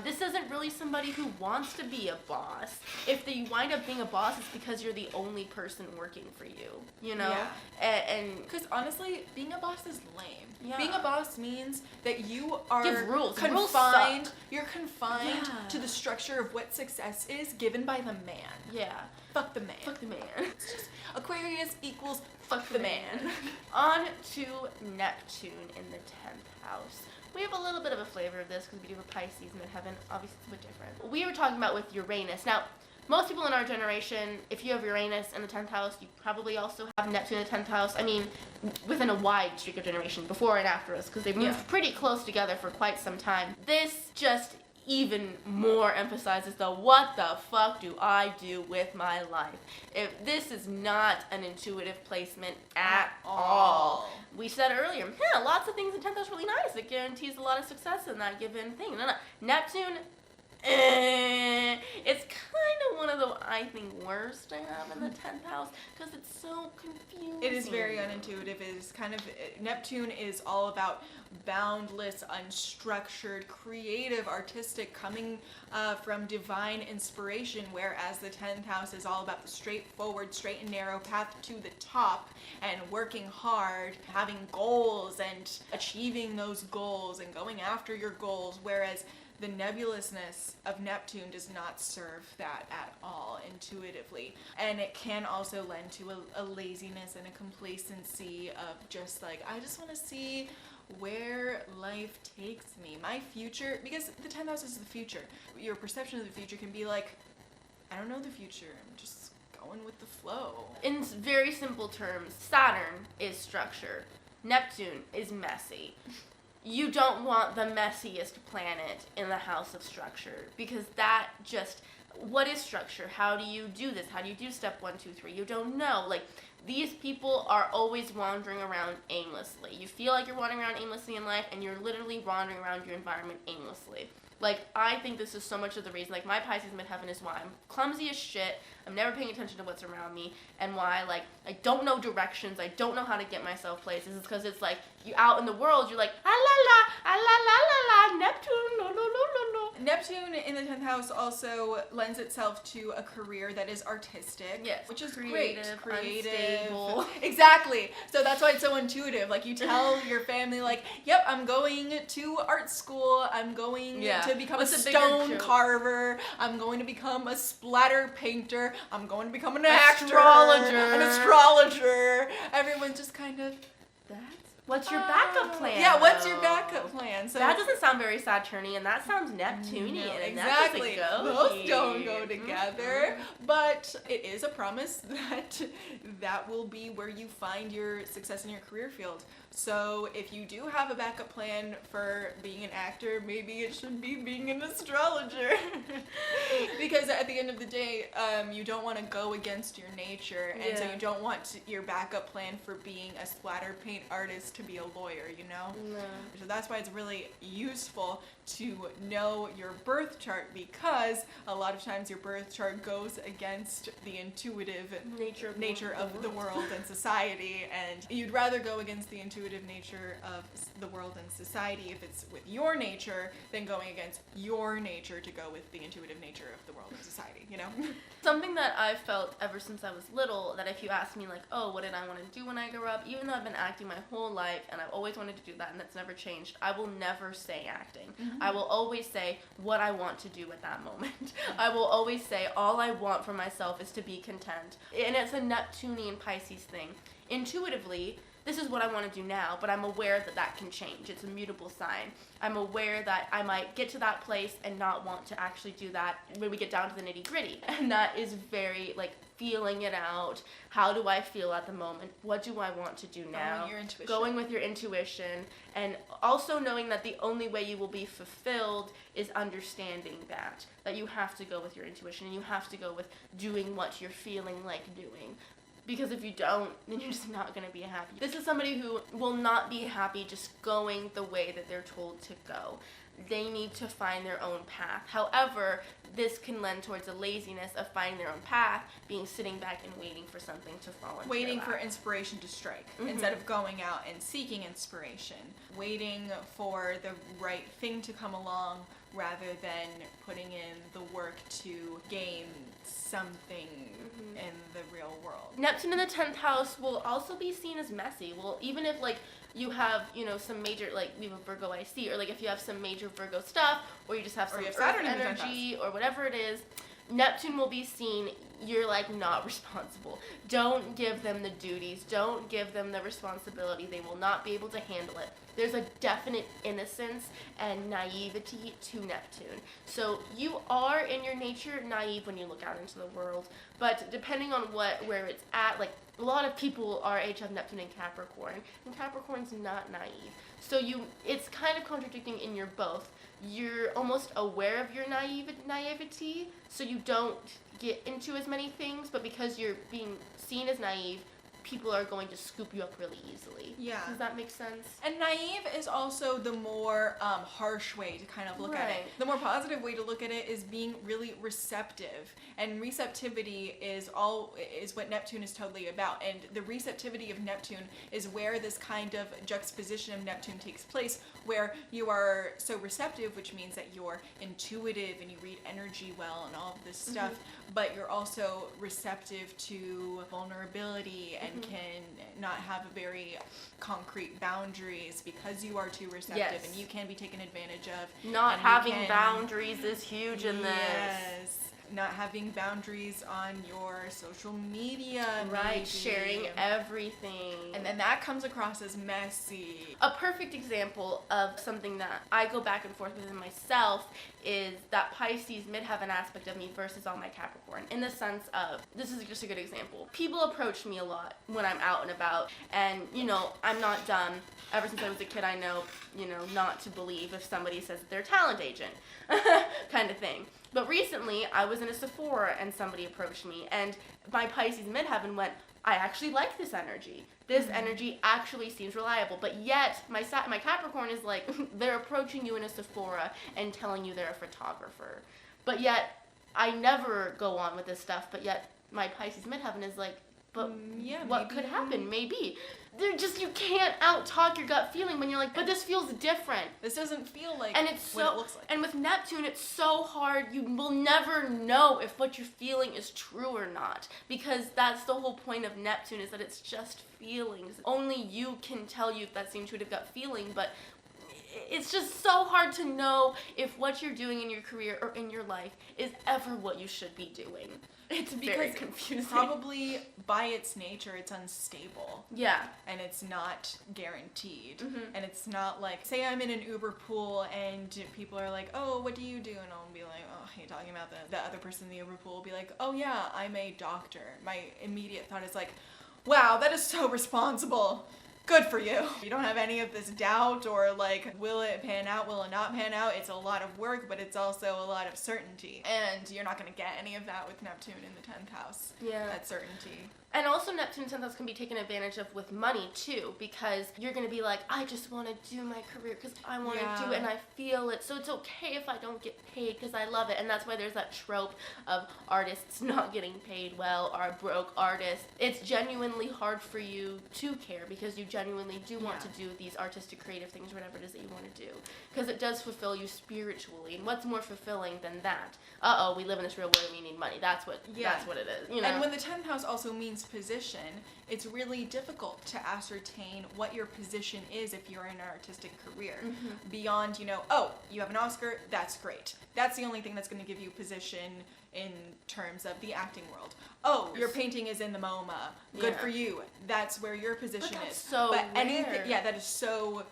This isn't really somebody who wants to be a boss. If you wind up being a boss, it's because you're the only person working for you, Yeah. And because honestly, being a boss is lame. Yeah. Being a boss means that you are give rules. confined. Rules suck. You're confined to the structure of what success is given by the man. Yeah. Fuck the man. Fuck the man. It's just Aquarius equals fuck the man. On to Neptune in the 10th house. We have a little bit of a flavor of this because we do have a Pisces midheaven. Obviously, it's a bit different. We were talking about with Uranus. Now, most people in our generation, if you have Uranus in the 10th house, you probably also have Neptune in the 10th house. I mean, within a wide streak of generation, before and after us, because they've moved pretty close together for quite some time. This just even more emphasizes the what the fuck do I do with my life. If this is not an intuitive placement at all. We said earlier, lots of things in 10th house really nice. It guarantees a lot of success in that given thing. No. Neptune, it's kind of one of the, I think, worst to have in the 10th house because it's so confusing. It is very unintuitive. It is kind of, Neptune is all about boundless, unstructured, creative, artistic, coming from divine inspiration, whereas the 10th house is all about the straightforward, straight and narrow path to the top and working hard, having goals and achieving those goals and going after your goals, whereas the nebulousness of Neptune does not serve that at all intuitively. And it can also lend to a laziness and a complacency of just like, I just want to see where life takes me. My future, because the 10th house is the future. Your perception of the future can be like, I don't know the future. I'm just going with the flow. In very simple terms, Saturn is structure. Neptune is messy. You don't want the messiest planet in the house of structure because that just, what is structure? How do you do this? How do you do step 1, 2, 3? You don't know. Like, these people are always wandering around aimlessly. You feel like you're wandering around aimlessly in life, and you're literally wandering around your environment aimlessly. Like, I think this is so much of the reason, like, my Pisces midheaven is why I'm clumsy as shit, I'm never paying attention to what's around me, and why, like, I don't know directions, I don't know how to get myself places. It's because it's like, you out in the world, you're like, la, Neptune, no. Neptune in the 10th house also lends itself to a career that is artistic, yes, which is creative, unstable. Exactly. So that's why it's so intuitive. Like, you tell your family, like, yep, I'm going to art school, I'm going to become a stone carver, I'm going to become a splatter painter, I'm going to become an astrologer. Everyone's just kind of, what's your backup plan? Yeah, what's your backup plan? So that doesn't sound very Saturnian. That sounds Neptunian. No, and exactly. That doesn't go Those here. don't go together. But it is a promise that will be where you find your success in your career field. So if you do have a backup plan for being an actor, maybe it should be being an astrologer. Because at the end of the day, you don't want to go against your nature, and so you don't want your backup plan for being a splatter paint artist to be a lawyer, you know? No. So that's why it's really useful to know your birth chart, because a lot of times your birth chart goes against the intuitive nature of the world and society, and you'd rather go against the intuitive nature of the world and society if it's with your nature than going against your nature to go with the intuitive nature of the world and society, you know? Something that I've felt ever since I was little, that if you ask me like, oh, what did I want to do when I grew up, even though I've been acting my whole life and I've always wanted to do that and that's never changed, I will never say acting. I will always say what I want to do at that moment. I will always say all I want for myself is to be content. And it's a Neptunian Pisces thing. Intuitively, this is what I want to do now, but I'm aware that that can change. It's a mutable sign. I'm aware that I might get to that place and not want to actually do that when we get down to the nitty-gritty. And that is very, like, feeling it out. How do I feel at the moment? What do I want to do now? Going with your intuition. And also knowing that the only way you will be fulfilled is understanding that you have to go with your intuition and you have to go with doing what you're feeling like doing. Because if you don't, then you're just not going to be happy. This is somebody who will not be happy just going the way that they're told to go. They need to find their own path. However, this can lend towards a laziness of finding their own path, being sitting back and waiting for something to fall into Waiting their for lap. inspiration to strike instead of going out and seeking inspiration. Waiting for the right thing to come along rather than putting in the work to gain something in the real world. Neptune in the 10th house will also be seen as messy. Well, even if like you have, some major, like we have a Virgo IC, or like if you have some major Virgo stuff, or you just have some Saturn Earth energy, or whatever it is, Neptune will be seen, you're like not responsible. Don't give them the duties. Don't give them the responsibility. They will not be able to handle it. There's a definite innocence and naivety to Neptune. So you are in your nature naive when you look out into the world, but depending on where it's at, like a lot of people our age have Neptune in Capricorn, and Capricorn's not naive. So it's kind of contradicting in your both. You're almost aware of your naivety, so you don't get into as many things, but because you're being seen as naive, people are going to scoop you up really easily. Yeah. Does that make sense? And naive is also the more harsh way to kind of look at it. The more positive way to look at it is being really receptive. And receptivity is what Neptune is totally about. And the receptivity of Neptune is where this kind of juxtaposition of Neptune takes place, where you are so receptive, which means that you're intuitive and you read energy well and all of this stuff, but you're also receptive to vulnerability and can not have a very concrete boundaries because you are too receptive and you can be taken advantage of. Not having boundaries is huge in this. Yes. Not having boundaries on your social media. Right, maybe. sharing everything. And then that comes across as messy. A perfect example of something that I go back and forth with in myself is that Pisces midheaven aspect of me versus all my Capricorn. In the sense of, this is just a good example. People approach me a lot when I'm out and about, and I'm not dumb. Ever since I was a kid, I know, not to believe if somebody says that they're a talent agent, kind of thing. But recently, I was in a Sephora and somebody approached me, and my Pisces midheaven went, I actually like this energy. This energy actually seems reliable. But yet, my Capricorn is like, they're approaching you in a Sephora and telling you they're a photographer. But yet, I never go on with this stuff, but yet my Pisces midheaven is like, but what could happen? Maybe. You can't out-talk your gut feeling when you're like, but this feels different. This doesn't feel like what it looks like. And with Neptune, it's so hard. You will never know if what you're feeling is true or not. Because that's the whole point of Neptune, is that it's just feelings. Only you can tell you if that's the intuitive gut feeling, but it's just so hard to know if what you're doing in your career or in your life is ever what you should be doing. It's very confusing. Probably by its nature, it's unstable. Yeah. And it's not guaranteed. And it's not like, say I'm in an Uber pool and people are like, oh, what do you do? And I'll be like, oh, you're talking about the other person in the Uber pool will be like, oh yeah, I'm a doctor. My immediate thought is like, wow, that is so responsible. good for you. You don't have any of this doubt or like, will it pan out, will it not pan out? It's a lot of work, but it's also a lot of certainty. And you're not gonna get any of that with Neptune in the 10th house. Yeah. That certainty. And also Neptune's 10th house can be taken advantage of with money too, because you're going to be like, I just want to do my career because I want to do it and I feel it. So it's okay if I don't get paid because I love it. And that's why there's that trope of artists not getting paid well or broke artists. It's genuinely hard for you to care because you genuinely do want to do these artistic creative things, whatever it is that you want to do. Because it does fulfill you spiritually. And what's more fulfilling than that? We live in this real world and we need money. That's what it is. You know? And when the 10th house also means position, it's really difficult to ascertain what your position is if you're in an artistic career. Beyond, you have an Oscar, that's great. That's the only thing that's going to give you position in terms of the acting world. Oh, your painting is in the MoMA. Good for you. That's where your position is. So but rare. anything, that is so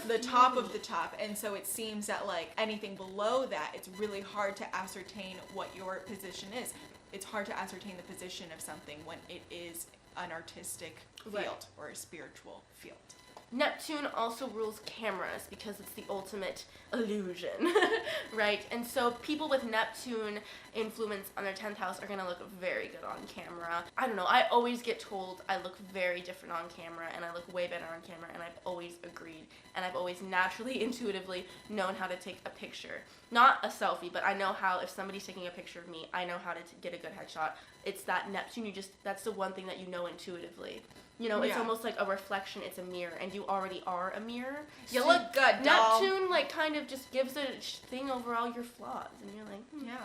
the top of the top, and so it seems that like anything below that, it's really hard to ascertain what your position is. It's hard to ascertain the position of something when it is an artistic field or a spiritual field. Neptune also rules cameras because it's the ultimate illusion, right? And so people with Neptune influence on their 10th house are going to look very good on camera. I don't know, I always get told I look very different on camera and I look way better on camera, and I've always agreed. And I've always naturally, intuitively known how to take a picture. Not a selfie, but I know how, if somebody's taking a picture of me, I know how to get a good headshot. It's that Neptune, that's the one thing that you know intuitively. It's almost like a reflection, it's a mirror, and you already are a mirror. You look good, doll. Neptune, kind of just gives a thing over all your flaws, and you're like, Yeah.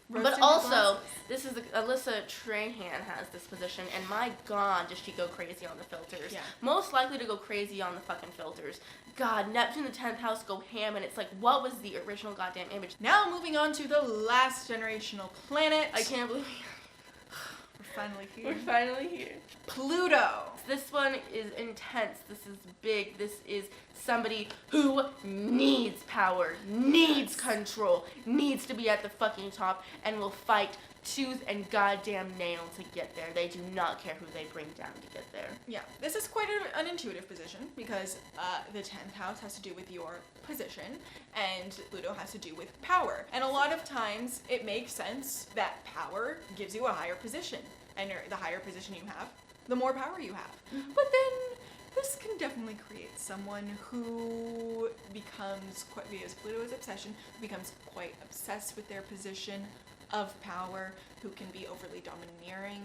But also, this is Alyssa Trahan has this position, and my God, does she go crazy on the filters. Yeah. Most likely to go crazy on the fucking filters. God, Neptune, the 10th house, go ham, and it's like, what was the original goddamn image? Now moving on to the last generational planet. I can't believe We're finally here. Pluto. This one is intense. This is big. This is somebody who needs power, needs control, needs to be at the fucking top, and will fight tooth and goddamn nail to get there. They do not care who they bring down to get there. Yeah, this is quite an intuitive position because the 10th house has to do with your position and Pluto has to do with power. And a lot of times it makes sense that power gives you a higher position. And the higher position you have, the more power you have. But then this can definitely create someone who becomes, because Pluto is obsession, who becomes quite obsessed with their position of power, who can be overly domineering,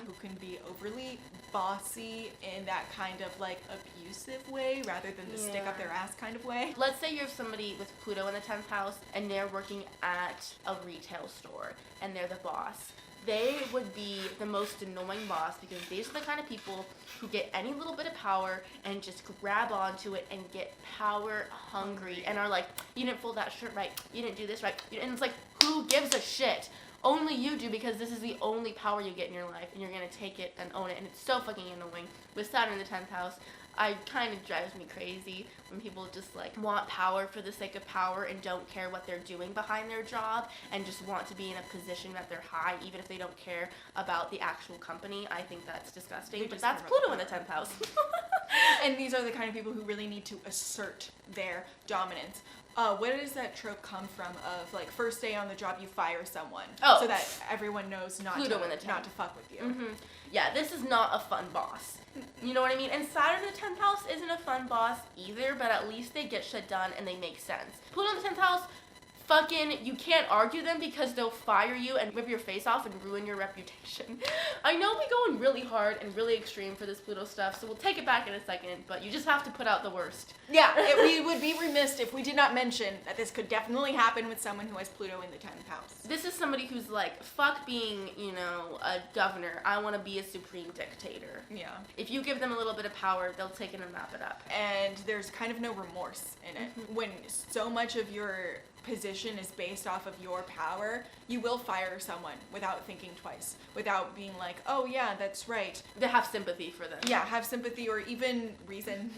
who can be overly bossy in that kind of abusive way rather than the stick up their ass kind of way. Let's say you have somebody with Pluto in the 10th house and they're working at a retail store and they're the boss. They would be the most annoying boss because these are the kind of people who get any little bit of power and just grab onto it and get power hungry and are like, you didn't fold that shirt right, you didn't do this right, and it's like, who gives a shit? Only you do, because this is the only power you get in your life and you're gonna take it and own it, and it's so fucking annoying. With Saturn in the 10th house, I kind of drives me crazy when people just want power for the sake of power and don't care what they're doing behind their job and just want to be in a position that they're high even if they don't care about the actual company. I think that's disgusting, but that's Pluto in the 10th house. And these are the kind of people who really need to assert their dominance. Where does that trope come from of first day on the job you fire someone so that everyone knows not to fuck with you? Yeah, this is not a fun boss. You know what I mean? And Saturn in the 10th house isn't a fun boss either, but at least they get shit done and they make sense. Pluto in the 10th house, you can't argue them because they'll fire you and rip your face off and ruin your reputation. I know we're going really hard and really extreme for this Pluto stuff, so we'll take it back in a second, but you just have to put out the worst. Yeah, we would be remiss if we did not mention that this could definitely happen with someone who has Pluto in the 10th house. This is somebody who's fuck being, a governor. I want to be a supreme dictator. Yeah. If you give them a little bit of power, they'll take it and wrap it up. And there's kind of no remorse in it. When so much of your position is based off of your power, you will fire someone without thinking twice, without being like, oh yeah, that's right. To have sympathy for them. Yeah, have sympathy or even reason.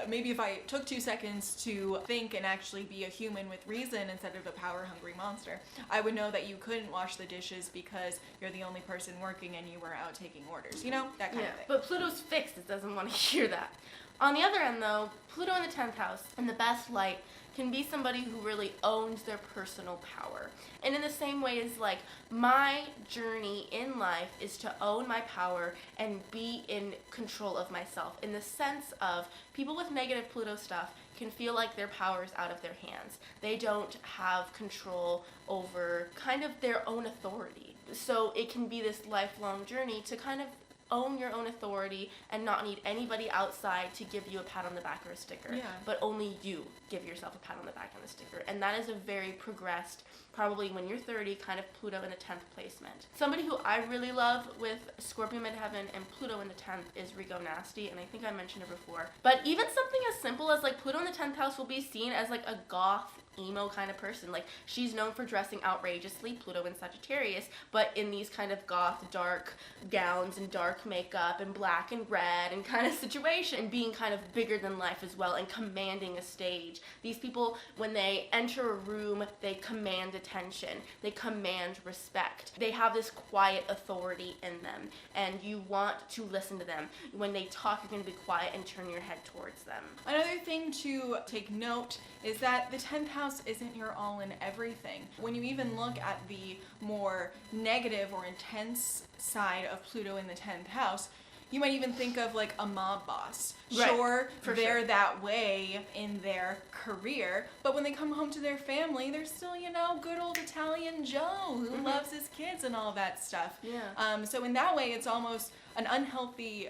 Maybe if I took 2 seconds to think and actually be a human with reason instead of a power-hungry monster, I would know that you couldn't wash the dishes because you're the only person working and you were out taking orders. That kind of thing. But Pluto's fixed. It doesn't want to hear that. On the other end, though, Pluto in the 10th house, in the best light, can be somebody who really owns their personal power. And in the same way as, like, my journey in life is to own my power and be in control of myself, in the sense of people with negative Pluto stuff can feel like their power is out of their hands. They don't have control over kind of their own authority. So it can be this lifelong journey to kind of own your own authority and not need anybody outside to give you a pat on the back or a sticker. Yeah. But only you give yourself a pat on the back and a sticker. And that is a very progressed, probably when you're 30, kind of Pluto in the 10th placement. Somebody who I really love with Scorpio midheaven and Pluto in the 10th is Rico Nasty, and I think I mentioned her before. But even something as simple as like Pluto in the 10th house will be seen as like a goth, emo kind of person. Like, she's known for dressing outrageously, Pluto in Sagittarius, but in these kind of goth, dark gowns and dark makeup and black and red and kind of situation, and being kind of bigger than life as well and commanding a stage. These people, when they enter a room, they command attention, they command respect. They have this quiet authority in them, and you want to listen to them. When they talk, you're going to be quiet and turn your head towards them. Another thing to take note is that the 10th house isn't your all in everything. When you even look at the more negative or intense side of Pluto in the 10th house, you might even think of like a mob boss. Right, Sure, for they're sure. that way in their career, but when they come home to their family, they're still, good old Italian Joe who loves his kids and all that stuff. Yeah. So in that way, it's almost an unhealthy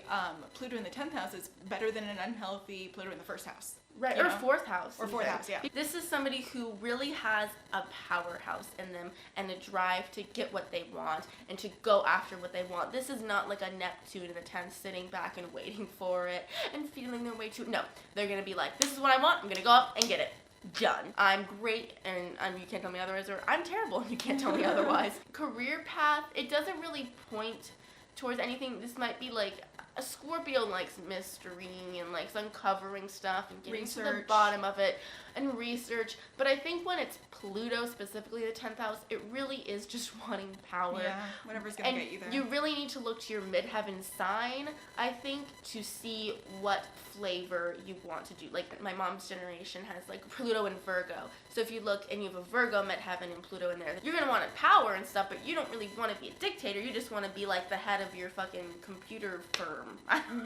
Pluto in the 10th house is better than an unhealthy Pluto in the first house. Right, You or know? fourth house. Or fourth even. house, yeah. This is somebody who really has a powerhouse in them and a drive to get what they want and to go after what they want. This is not like a Neptune in the 10th sitting back and waiting for it and feeling their way to it. No, they're going to be like, this is what I want, I'm going to go up and get it. Done. I'm great and you can't tell me otherwise, or I'm terrible and you can't tell me otherwise. Career path, it doesn't really point towards anything. This might be like a Scorpio likes mystery and likes uncovering stuff and getting to the bottom of it and research. But I think when it's Pluto, specifically the 10th house, it really is just wanting power. Yeah, whatever's gonna get you there. You really need to look to your midheaven sign, I think, to see what flavor you want to do. Like, my mom's generation has like Pluto and Virgo. So if you look and you have a Virgo midheaven and Pluto in there, you're gonna want power and stuff, but you don't really want to be a dictator. You just want to be like the head of your fucking computer firm.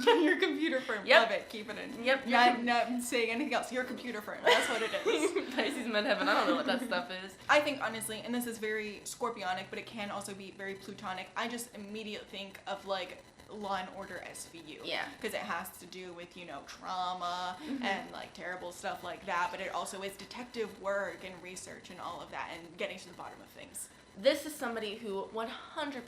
Your computer firm. Yep. Love it. Keep it in. Yep. Not saying anything else. Your computer firm. That's what it is. Pisces midheaven. I don't know what that stuff is. I think honestly, and this is very Scorpionic, but it can also be very Plutonic. I just immediately think of like Law and Order SVU. Yeah. Because it has to do with, trauma and like terrible stuff like that, but it also is detective work and research and all of that and getting to the bottom of things. This is somebody who 100%,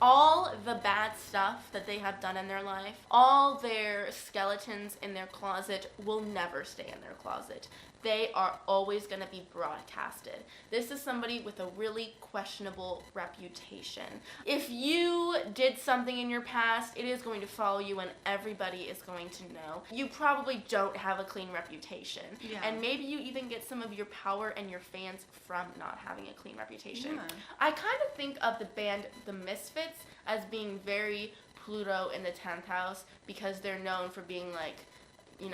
all the bad stuff that they have done in their life, all their skeletons in their closet will never stay in their closet. They are always going to be broadcasted. This is somebody with a really questionable reputation. If you did something in your past, it is going to follow you and everybody is going to know. You probably don't have a clean reputation. Yeah. And maybe you even get some of your power and your fans from not having a clean reputation. Yeah. I kind of think of the band The Misfits as being very Pluto in the 10th house because they're known for being like,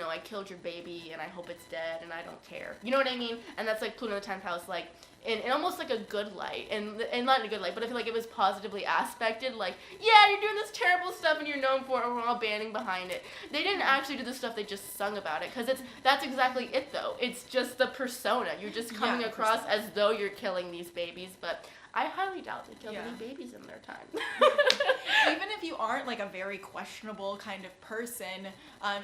I killed your baby and I hope it's dead and I don't care. You know what I mean? And that's like Pluto in the 10th house, like in almost like a good light, and not in a good light, but I feel like it was positively aspected, like, yeah, you're doing this terrible stuff and you're known for it and we're all banding behind it. They didn't actually do the stuff, they just sung about it, because that's exactly it though. It's just the persona. You're just coming across as though you're killing these babies, but I highly doubt they killed any babies in their time. Even if you aren't like a very questionable kind of person,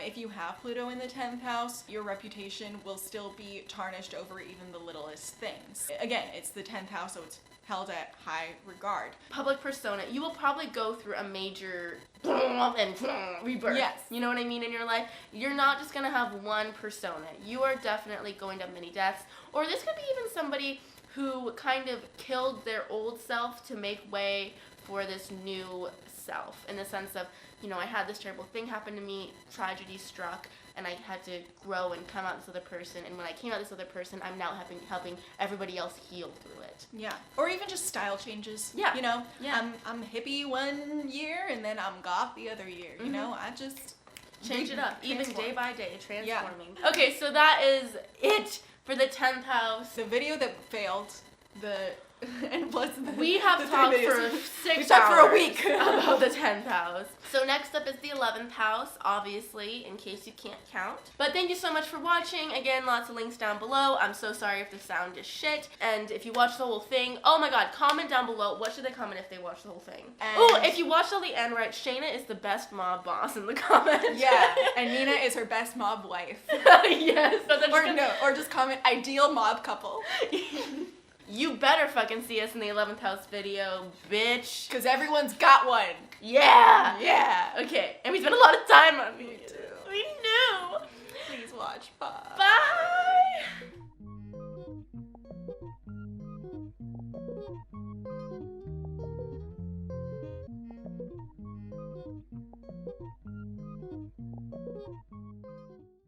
if you have Pluto in the 10th house, your reputation will still be tarnished over even the littlest things. Again, it's the 10th house, so it's held at high regard. Public persona. You will probably go through a major and rebirth. Yes. You know what I mean, in your life? You're not just going to have one persona. You are definitely going to have many deaths. Or this could be even somebody who kind of killed their old self to make way for this new self. In the sense of, you know, I had this terrible thing happen to me, tragedy struck, and I had to grow and come out this other person. And when I came out this other person, I'm now helping everybody else heal through it. Yeah. Or even just style changes. Yeah. You know, Yeah. I'm hippie one year and then I'm goth the other year. You know, I just Change it up, even transform. day by day, transforming. Yeah. Okay, so that is it for the 10th house. The video that failed, and was We have the talked 3 for videos. 6 We talked for a hours week. about the 10th house. So next up is the 11th house, obviously, in case you can't count. But thank you so much for watching. Again, lots of links down below. I'm so sorry if the sound is shit. And if you watch the whole thing, oh my god, comment down below. What should they comment if they watch the whole thing? Oh, if you watch till the end, right, Shaina is the best mob boss in the comments. Yeah, and Nina is her best mob wife. Yes. So they're just gonna- Or just comment ideal mob couple. You better fucking see us in the 11th house video, bitch. Because everyone's got one. Yeah. Yeah. Okay, and it's been a